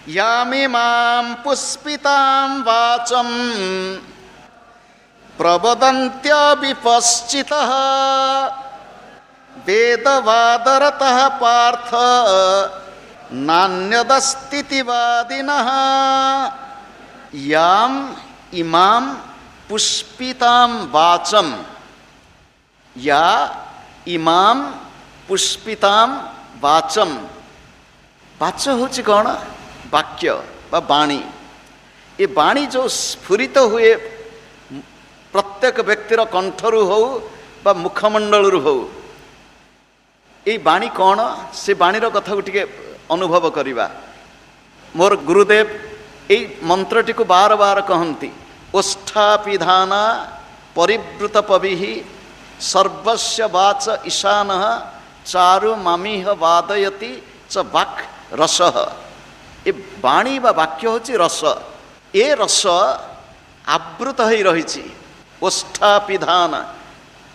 यामिमां पुष्पितां वाचं प्रवदन्त्यविपश्चितः वेदवादरतः पार्थ नान्यदस्तीति वादिनः। याम इमां पुष्पितां वाचं, या इमां पुष्पितां वाचं। वाच होची कौन? वाक्य बा बाणी। ये बाणी जो स्फुरित हुए प्रत्येक व्यक्तिर कंठरू हो बा मुखमंडलू हो, ये बाणी कौन? से बाणीर कथा को टिके अनुभव करिबा। मोर गुरुदेव ये मंत्रटी को बार बार कहती, ओष्ठापिधाना परिवृत पविः सर्वस्य वाच ईशानः चारु मामिह वादयति च वाक् रसः। ये बाणी बा वाक्य होची रस। ये रस आवृत हो रही ओष्ठापिधान,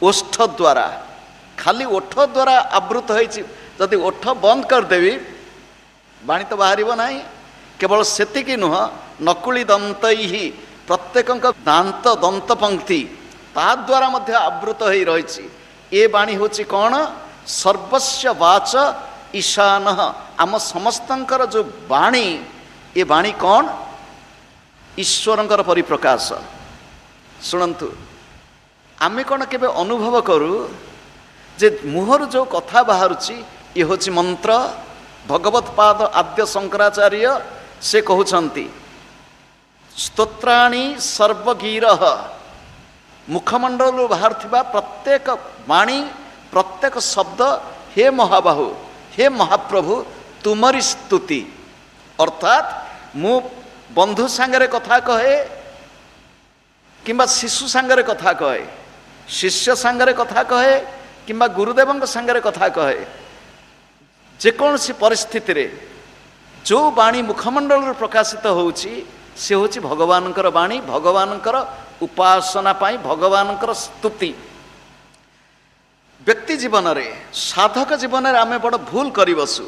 ओष्ठ द्वारा, खाली ओठ द्वारा आवृत होती। जदि ओठ बंद करदेवी बाणी तो बाहर ना। केवल सेतिकी नुह, नकुली दंत ही प्रत्येक दांत दंत पंक्ति ता द्वारा मध्य आवृत हो रही। ये बाणी होची कौन? सर्वस्य वाच ईशान। आम समस्तंकर जो बाणी, ये बाणी कौन? ईश्वरंकर परिप्रकाश। शुणु, आमे कौन केबे अनुभव करू जे मुहर जो कथा बाहरुची ये होची मंत्र। भगवत पाद आद्य शंकराचार्य से कहउछंती, स्तोत्राणि सर्वगीरः। मुखमंडल बाहर थिबा प्रत्येक वाणी, प्रत्येक शब्द हे महाबाहु, हे महाप्रभु तुमरी स्तुति। अर्थात मु बंधु सांगरे कथा कहे किंबा शिशु सांगरे कथा कहे, शिष्य सांगरे कथा कहे किंबा गुरुदेव सांगरे कथा कहे, जेकोसी परिस्थिति रे जो बाणी मुखमंडल प्रकाशित होउची से होची भगवानकर बाणी, भगवानकर उपासना पाई, भगवानकर स्तुति। व्यक्ति जीवन रे, साधक जीवन रे आमे बड़ भूल करि बसु।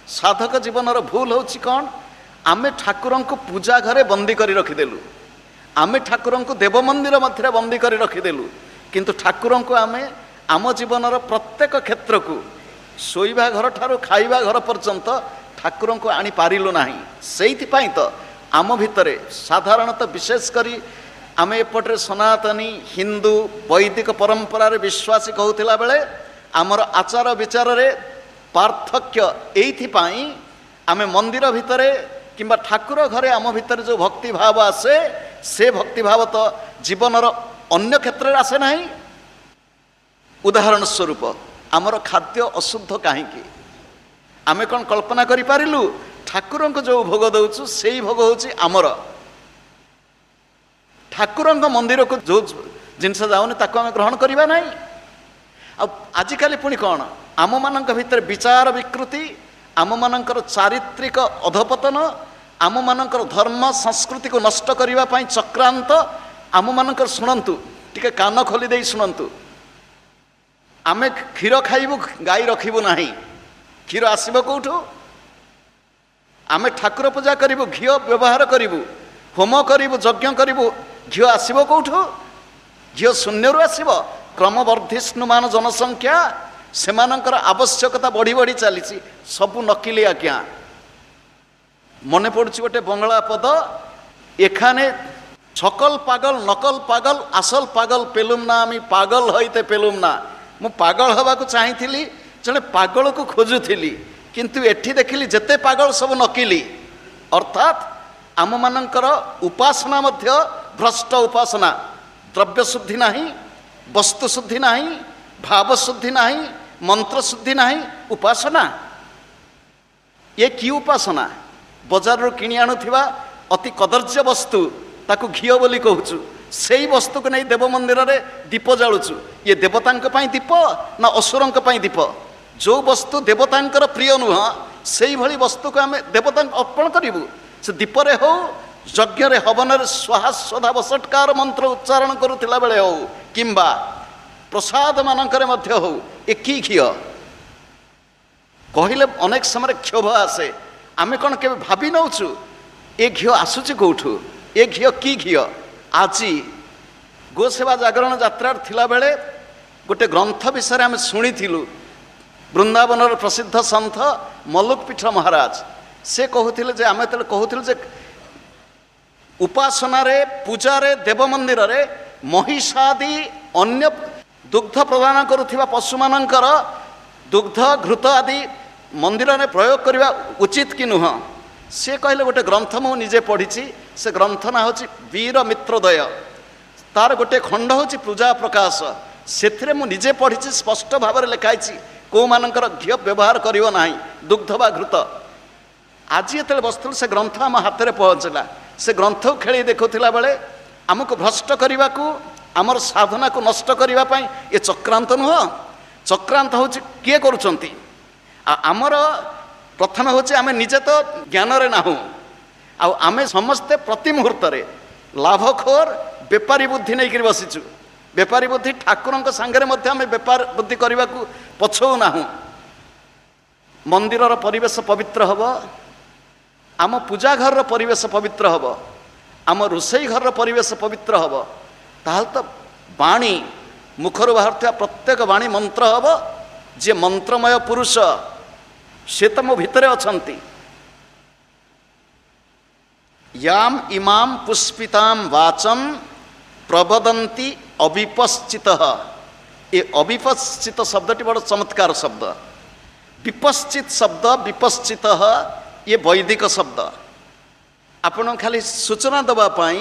साधक जीवन रो भूल होची कौन? आमे ठाकुरन को पूजा घरे बंदी करी रखिदेलु, आमे ठाकुरन को देव मंदिर मध्य बंदी करी रखिदेलु। किंतु ठाकुरन को आमे आम जीवन रो प्रत्येक क्षेत्र को, शोइबा घर ठारू खाइबा घर पर्यंत ठाकुरन को आनी पारिलु नाही। सेइथि पई तो आम भितरे साधारणतः विशेष करी आमे एपटे सनातनी हिंदू वैदिक परंपरा रे विश्वासी कहूतिला बेले आमर आचार विचार रे पार्थक्य एइथि पई आमे मंदिर भितरे किंबा ठाकुर घरे आम भितरे जो भक्ति भाव आसे से भक्ति भाव तो जीवनर अन्य क्षेत्र रे आसे नाही। उदाहरण स्वरूप आमर खाद्य अशुद्ध कहीं, आमे कौन कल्पना करि पारिलु? ठाकुरन को जो भोग दउछु सेई भोग होची आमर। ठाकुरन मंदिर को जो जिनस जाऊनी ताको आमे ग्रहण करिबा नाही। आजिकाली पुणी कौन? आम मानक भितर विचार विकृति, आम मानकर चारित्रिक अधपतन, आम मानकर धर्म संस्कृति को नष्ट करिबा पई चक्रांत। आम मानकर शुणंतु, टिके कान खोली देई शुणंतु। आमे क्षीर खाइबु, गाई रखिबु नाही। क्षीर आसीबो कोठु? आमे ठाकुर पूजा करिबु, घी व्यवहार करिबु, होम करिबु, यज्ञ करिबु, घी आसीबो कोठु? घी शून्यरु आसीबो। क्रमवर्धिष्णुमान जनसंख्या सेमानंकर आवश्यकता बढ़ी बढ़ी चली सबू नकिली। आज्ञा मन पड़ुछि गोटे बंगला पद, एखाने छकल पागल नकल पागल आसल पागल पेलुम ना, आमी पागल हईते पेलुम ना। मु पागल हवा को चाहिथिली, जने पागल को खोजुथिली, किंतु एठी देखिली जेते पागल सब नकिली। अर्थात आम मानकर उपासना मध्य भ्रष्ट उपासना। द्रव्य शुद्धि नाही, वस्तु शुद्धि नाही, भाव शुद्धि नाही, मंत्र शुद्धि नाही। उपासना ये कि उपासना? बजार रो किणी आणुथिबा अति कदर्य वस्तु ताकू घी बोली कहूचु, सेई वस्तु को नहीं देव मंदिर रे दीप जालुचु। ये देवतांक पई दीप ना असुरंक पई दीप? जो वस्तु देवतांकर प्रिय नुह सेई भली वस्तु को आमे देवतांक अर्पण करिवु। से दीप रे हो ଯଜ୍ଞରେ ହବନରେ ସ୍ୱାହା ବସଟକାର ମନ୍ତ୍ର ଉଚ୍ଚାରଣ କରୁଥିଲା ବେଳେ ହଉ କିମ୍ବା ପ୍ରସାଦ ମାନଙ୍କରେ ମଧ୍ୟ ହଉ ଏ କି ଘିଅ କହିଲେ ଅନେକ ସମୟରେ କ୍ଷୋଭ ଆସେ। ଆମେ କ'ଣ କେବେ ଭାବି ନେଉଛୁ ଏ ଘିଅ ଆସୁଛି କେଉଁଠୁ, ଏ ଘିଅ କି ଘିଅ? ଆଜି ଗୋସେବା ଜାଗରଣ ଯାତ୍ରାରେ ଥିଲାବେଳେ ଗୋଟେ ଗ୍ରନ୍ଥ ବିଷୟରେ ଆମେ ଶୁଣିଥିଲୁ। ବୃନ୍ଦାବନର ପ୍ରସିଦ୍ଧ ସନ୍ଥ ମଲ୍ଲୁକପୀଠ ମହାରାଜ ସେ କହୁଥିଲେ ଯେ ଆମେ ଯେତେବେଳେ କହୁଥିଲୁ ଯେ ଉପାସନାରେ ପୂଜାରେ ଦେବ ମନ୍ଦିରରେ ମହିଷାଦି ଅନ୍ୟ ଦୁଗ୍ଧ ପ୍ରଦାନ କରୁଥିବା ପଶୁମାନଙ୍କର ଦୁଗ୍ଧ ଘୃତ ଆଦି ମନ୍ଦିରରେ ପ୍ରୟୋଗ କରିବା ଉଚିତ କି ନୁହଁ? ସେ କହିଲେ ଗୋଟେ ଗ୍ରନ୍ଥ ମୁଁ ନିଜେ ପଢ଼ିଛି, ସେ ଗ୍ରନ୍ଥ ନାଁ ହେଉଛି ବୀର ମିତ୍ରୋଦୟ, ତାର ଗୋଟେ ଖଣ୍ଡ ହେଉଛି ପୂଜା ପ୍ରକାଶ। ସେଥିରେ ମୁଁ ନିଜେ ପଢ଼ିଛି, ସ୍ପଷ୍ଟ ଭାବରେ ଲେଖା ହେଇଛି କେଉଁମାନଙ୍କର ଘିଅ ବ୍ୟବହାର କରିବ ନାହିଁ, ଦୁଗ୍ଧ ବା ଘୃତ। ଆଜି ଯେତେବେଳେ ବସିଥିଲୁ ସେ ଗ୍ରନ୍ଥ ଆମ ହାତରେ ପହଞ୍ଚିଲା। ସେ ଗ୍ରନ୍ଥକୁ ଖେଳି ଦେଖୁଥିଲା ବେଳେ ଆମକୁ ଭ୍ରଷ୍ଟ କରିବାକୁ, ଆମର ସାଧନାକୁ ନଷ୍ଟ କରିବା ପାଇଁ ଏ ଚକ୍ରାନ୍ତ ନୁହଁ। ଚକ୍ରାନ୍ତ ହେଉଛି କିଏ କରୁଛନ୍ତି? ଆମର ପ୍ରଥମେ ହେଉଛି ଆମେ ନିଜେ ତ ଜ୍ଞାନରେ ନାହୁଁ, ଆଉ ଆମେ ସମସ୍ତେ ପ୍ରତି ମୁହୂର୍ତ୍ତରେ ଲାଭଖୋର ବେପାରୀ ବୁଦ୍ଧି ନେଇକରି ବସିଛୁ। ବେପାରୀ ବୁଦ୍ଧି ଠାକୁରଙ୍କ ସାଙ୍ଗରେ ମଧ୍ୟ ଆମେ ବେପାର ବୁଦ୍ଧି କରିବାକୁ ପଛଉ ନାହୁଁ। ମନ୍ଦିରର ପରିବେଶ ପବିତ୍ର ହେବ, ଆମ ପୂଜା ଘରର ପରିବେଶ ପବିତ୍ର ହେବ, ଆମ ରୋଷେଇ ଘରର ପରିବେଶ ପବିତ୍ର ହେବ, ତାହେଲେ ତ ବାଣୀ ମୁଖରୁ ବାହାରୁଥିବା ପ୍ରତ୍ୟେକ ବାଣୀ ମନ୍ତ୍ର ହେବ। ଯିଏ ମନ୍ତ୍ରମୟ ପୁରୁଷ ସେ ତ ମୋ ଭିତରେ ଅଛନ୍ତି। ୟାମ୍ ଇମାମ୍ ପୁଷ୍ପିତାମ୍ ବାଚମ୍ ପ୍ରବଦନ୍ତି ଅବିପଶ୍ଚିତ। ଏ ଅବିପଶ୍ଚିତ ଶବ୍ଦଟି ବଡ଼ ଚମତ୍କାର ଶବ୍ଦ। ବିପଶ୍ଚିତ ଶବ୍ଦ, ବିପଶ୍ଚିତ ଇଏ ବୈଦିକ ଶବ୍ଦ। ଆପଣ ଖାଲି ସୂଚନା ଦେବା ପାଇଁ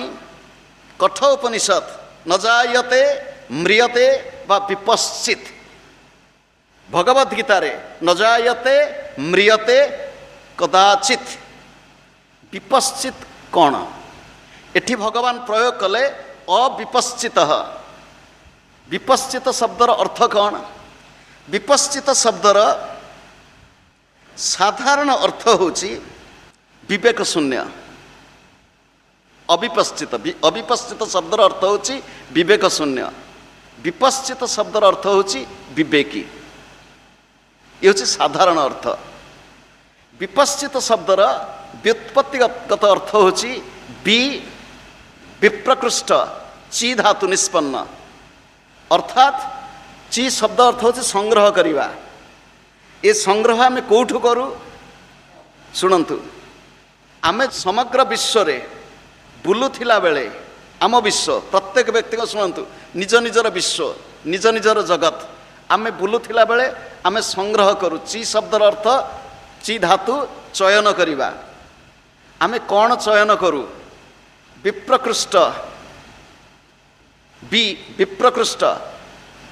କଠ ଉପନିଷଦ ନ ଜାୟତେ ମ୍ରିୟତେ ବା ବିପଶ୍ଚିତ, ଭଗବଦ୍ ଗୀତାରେ ନ ଜାୟତେ ମ୍ରିୟତେ କଦାଚିତ୍। ବିପଶ୍ଚିତ କ'ଣ? ଏଠି ଭଗବାନ ପ୍ରୟୋଗ କଲେ ଅବିପଶ୍ଚିତ। ବିପଶ୍ଚିତ ଶବ୍ଦର ଅର୍ଥ କ'ଣ? ବିପଶ୍ଚିତ ଶବ୍ଦର ସାଧାରଣ ଅର୍ଥ ହେଉଛି ବିବେକ ଶୂନ୍ୟ। ଅବିପଶ୍ଚିତ ଶବ୍ଦର ଅର୍ଥ ହେଉଛି ବିବେକ ଶୂନ୍ୟ। ବିପଶ୍ଚିତ ଶବ୍ଦର ଅର୍ଥ ହେଉଛି ବିବେକୀ। ଏ ହେଉଛି ସାଧାରଣ ଅର୍ଥ। ବିପଶ୍ଚିତ ଶବ୍ଦର ବ୍ୟୁତ୍ପତ୍ତିଗତ ଅର୍ଥ ହେଉଛି ବିପ୍ରକୃଷ୍ଟ ଚି ଧାତୁ ନିଷ୍ପନ୍ନ, ଅର୍ଥାତ୍ ଚି ଶବ୍ଦ ଅର୍ଥ ହେଉଛି ସଂଗ୍ରହ କରିବା। ଏ ସଂଗ୍ରହ ଆମେ କେଉଁଠୁ କରୁ? ଶୁଣନ୍ତୁ, ଆମେ ସମଗ୍ର ବିଶ୍ୱରେ ବୁଲୁଥିଲା ବେଳେ ଆମ ବିଶ୍ୱ, ପ୍ରତ୍ୟେକ ବ୍ୟକ୍ତିଙ୍କ ଶୁଣନ୍ତୁ, ନିଜ ନିଜର ବିଶ୍ୱ, ନିଜ ନିଜର ଜଗତ ଆମେ ବୁଲୁଥିଲା ବେଳେ ଆମେ ସଂଗ୍ରହ କରୁ। ଚି ଶବ୍ଦର ଅର୍ଥ ଚି ଧାତୁ ଚୟନ କରିବା। ଆମେ କ'ଣ ଚୟନ କରୁ? ବିପ୍ରକୃଷ୍ଟ, ବିପ୍ରକୃଷ୍ଟ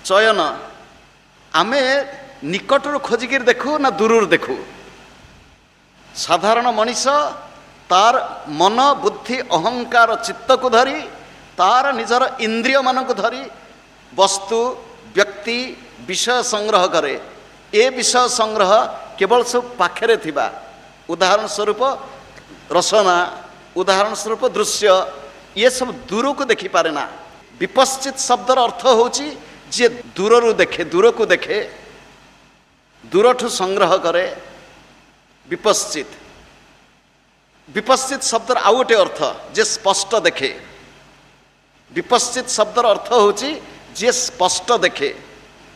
ଚୟନ। ଆମେ ନିକଟରୁ ଖୋଜିକିରି ଦେଖୁ ନା ଦୂରରୁ ଦେଖୁ? ସାଧାରଣ ମଣିଷ ତାର ମନ, ବୁଦ୍ଧି, ଅହଙ୍କାର, ଚିତ୍ତକୁ ଧରି, ତାର ନିଜର ଇନ୍ଦ୍ରିୟମାନଙ୍କୁ ଧରି ବସ୍ତୁ, ବ୍ୟକ୍ତି, ବିଷୟ ସଂଗ୍ରହ କରେ। ଏ ବିଷୟ ସଂଗ୍ରହ କେବଳ ସବୁ ପାଖରେ ଥିବା, ଉଦାହରଣ ସ୍ୱରୂପ ରସନା, ଉଦାହରଣ ସ୍ୱରୂପ ଦୃଶ୍ୟ, ଇଏ ସବୁ ଦୂରକୁ ଦେଖିପାରେ ନା। ବିପଶ୍ଚିତ ଶବ୍ଦର ଅର୍ଥ ହେଉଛି ଯିଏ ଦୂରରୁ ଦେଖେ, ଦୂରକୁ ଦେଖେ, ଦୂରଠୁ ସଂଗ୍ରହ କରେ। ବିପଶ୍ଚିତ। ବିପଶ୍ଚିତ ଶବ୍ଦର ଆଉ ଗୋଟେ ଅର୍ଥ ଯିଏ ସ୍ପଷ୍ଟ ଦେଖେ। ବିପଶ୍ଚିତ ଶବ୍ଦର ଅର୍ଥ ହେଉଛି ଯିଏ ସ୍ପଷ୍ଟ ଦେଖେ।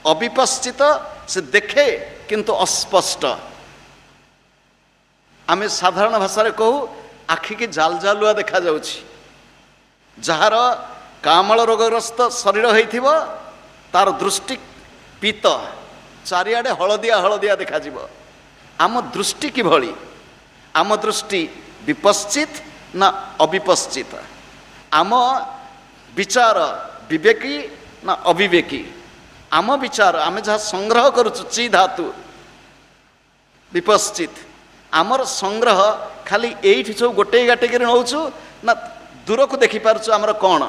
ଅବିପଶ୍ଚିତ ସେ ଦେଖେ କିନ୍ତୁ ଅସ୍ପଷ୍ଟ। ଆମେ ସାଧାରଣ ଭାଷାରେ କହୁ ଆଖିକି ଜାଲଜାଲୁଆ ଦେଖାଯାଉଛି। ଯାହାର କାମଳ ରୋଗଗ୍ରସ୍ତ ଶରୀର ହେଇଥିବ ତାର ଦୃଷ୍ଟି ପୀତ, ଚାରିଆଡ଼େ ହଳଦିଆ ହଳଦିଆ ଦେଖାଯିବ। ଆମ ଦୃଷ୍ଟି କିଭଳି? ଆମ ଦୃଷ୍ଟି ବିପଶ୍ଚିତ ନା ଅବିପଶ୍ଚିତ? ଆମ ବିଚାର ବିବେକୀ ନା ଅବିବେକୀ? ଆମ ବିଚାର, ଆମେ ଯାହା ସଂଗ୍ରହ କରୁଛୁ ଚି ଧାତୁ, ବିପଶ୍ଚିତ। ଆମର ସଂଗ୍ରହ ଖାଲି ଏଇଠି ସବୁ ଗୋଟେଇ ଗାଟେଇକିରି ନେଉଛୁ ନା ଦୂରକୁ ଦେଖିପାରୁଛୁ? ଆମର କ'ଣ?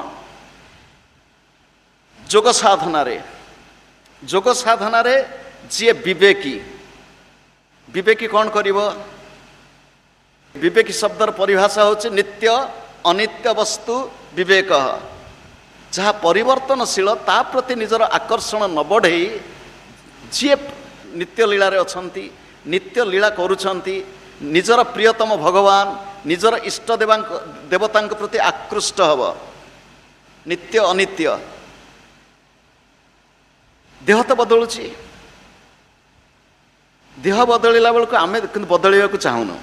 ଯୋଗ ସାଧନାରେ, ଯୋଗ ସାଧନାରେ ଯିଏ ବିବେକୀ, ବିବେକୀ କ'ଣ କରିବ? ବିବେକୀ ଶବ୍ଦର ପରିଭାଷା ହେଉଛି ନିତ୍ୟ अनित्य वस्तु विवेक जहाँ परिवर्तनशील ता प्रति निजर आकर्षण न बढ़ई जी नित्य लीला रे अछंती नित्य लीला करुछंती निजर प्रियतम भगवान निजर इष्ट देवता प्रति आकृष्ट हब नित्य अनित्य देह तो बदलुची देह बदलला बेलू आम बदलवा को चाहूनु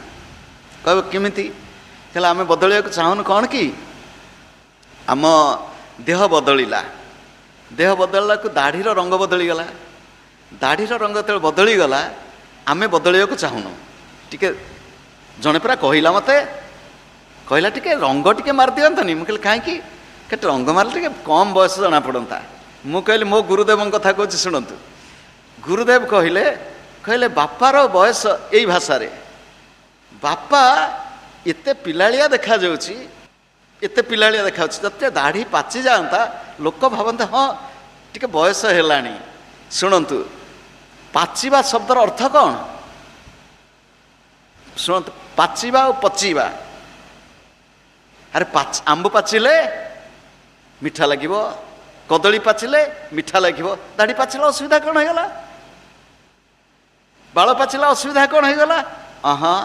कह केमिति हेला आम बदलवा को चाहूनु कौन कि आम देह बदलिला देह बदलला को दाढ़ीर रंग बदलीगला दाढ़ीर रंग जो बदलीगला आम बदलवा को चाहूनु टिके जड़े पूरा कहला मत कहला टिके रंग टिके मार दियंतनी मुझे कहीं केटे रंग मारे टे कम बयस जना पड़ता मु कहली मो गुरुदेव कथा कहूँ शुणु गुरुदेव कहले कहले बापार बयस यही भाषा रे बापा एते पिलालिया देखा जाउची एते पिलालिया देखा जते दाढ़ी पाची जाता लोक भावते हाँ टिके बयस हेलानी शुणु पाचिबा शब्दर अर्थ कौन शुणु पाचिबा और पचीबा अरे आंब पाचिले मिठा लगे कदली पाचिले मिठा लगे दाढ़ी पाचिला असुविधा कौन होगा बाल पाचिला असुविधा कौन होगा अहाँ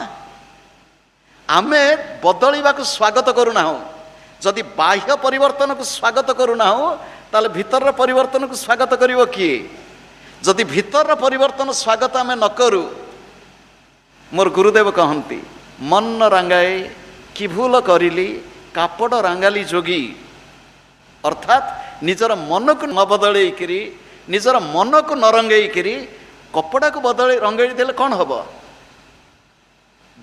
आमे बदलवा को स्वागत करूना जदि बाह्य परिवर्तन को स्वागत करूना ताले भीतर परिवर्तन को स्वागत करिवो किए जदि भीतर परिवर्तन स्वागत आमे न करू मोर गुरुदेव कहती मन रांगाए कि भूल करिली कापड़ रांगाली जोगी अर्थात निजर मन को न बदलैकरी निजर मन को न रंगैकरी कपड़ा को बदल रंगई देले कौन हम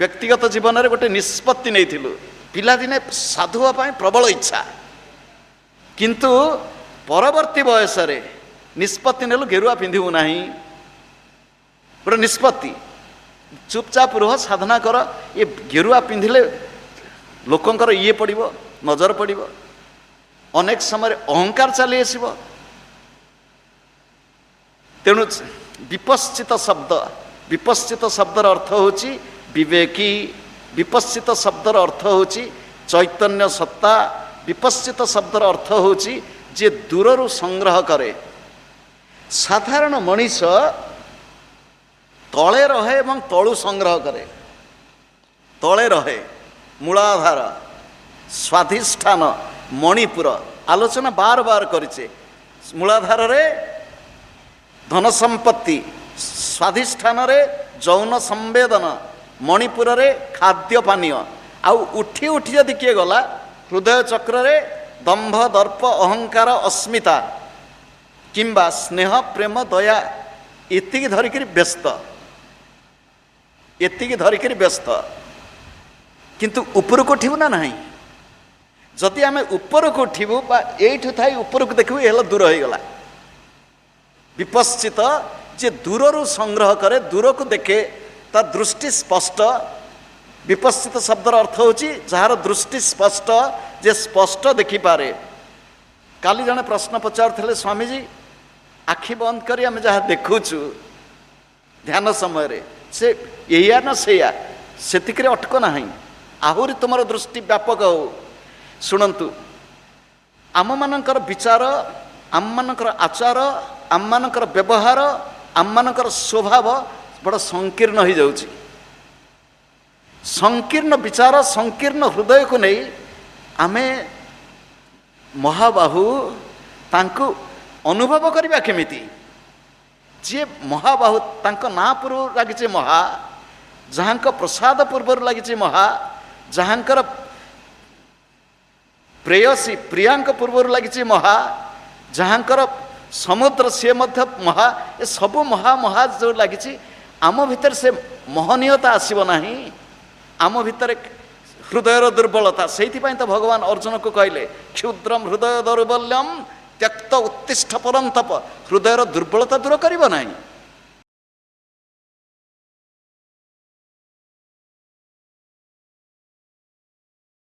व्यक्तिगत जीवन में गोटे निष्पत्ति नहीं पिला दिने साधु हाँपाई प्रबल इच्छा किंतु परवर्ती बयस निष्पत्ति नेलु गेरुआ पिंधु ना गोटे निष्पत्ति चुपचाप रुह साधना कर ये गेरुआ पिंधिले लोकंकर ये पड़ो नजर पड़ो अनेक समय अहंकार चली आसब तेणु विपश्चित शब्दर अर्थ होची विवेकी विपश्चित शब्दर अर्थ होची चैतन्य सत्ता विपश्चित शब्दर अर्थ होची जे दूररू संग्रह करे साधारण मनीष तले रहे एवं तलू संग्रह करे तले रहे मूलाधार स्वाधिष्ठान मणिपुर आलोचना बार बार करिचे मूलाधार रे धन संपत्ति स्वाधिष्ठान रे जौन संवेदन मणिपुर रे खाद्य पानीय आउ उठी उठी जदि किए गला हृदय चक्र रे दंभ दर्प अहंकार अस्मिता किंबा स्नेह प्रेम दया एतिकी धरिकी व्यस्त किंतु ऊपर को उठिबु ना नहीं जदि आम ऊपर को उठिबु बा एठु थाई ऊपर को देखिबु एला दूर हो गला विपश्चित जे दूररू संग्रह करे दूर को देखे तार दृष्टि स्पष्ट विपश्चित शब्दर अर्थ होची जार दृष्टि स्पष्ट जे स्पष्ट देखि पारे काली जने प्रश्न पचारुथिले स्वामीजी आखि बंद करी आम जहाँ देखुचु ध्यान समय रे से या ना सेया सेतिकरे अटक नाही आहुरी तुमर दृष्टि व्यापक हो शुणु आम मानकर विचार आम मानकर आचार आम मानकर व्यवहार आम मानकर स्वभाव बड़ा संकीर्ण हो जाउची संकीर्ण विचार संकीर्ण हृदय को नहीं आमे महाबाहु तांको अनुभव करवा केमिति जे महाबाहु तांको ना पूर्व लगी महा जहाँ प्रसाद पूर्व लगी महा जहाँकर प्रेयसी प्रियांक पूर्व लगी महा जहाँकर समुद्र सी मध्य महा ए सबु महा महा जो लगी आम भितर से महनीयता आसब नाही आम भितर हृदयर दुर्बलता से तो भगवान अर्जुन को कहले क्षुद्रम हृदय दौर्बल्यम त्यक्त उत्तिष्ठ परंतप हृदयर दुर्बलता दूर करिब नाही।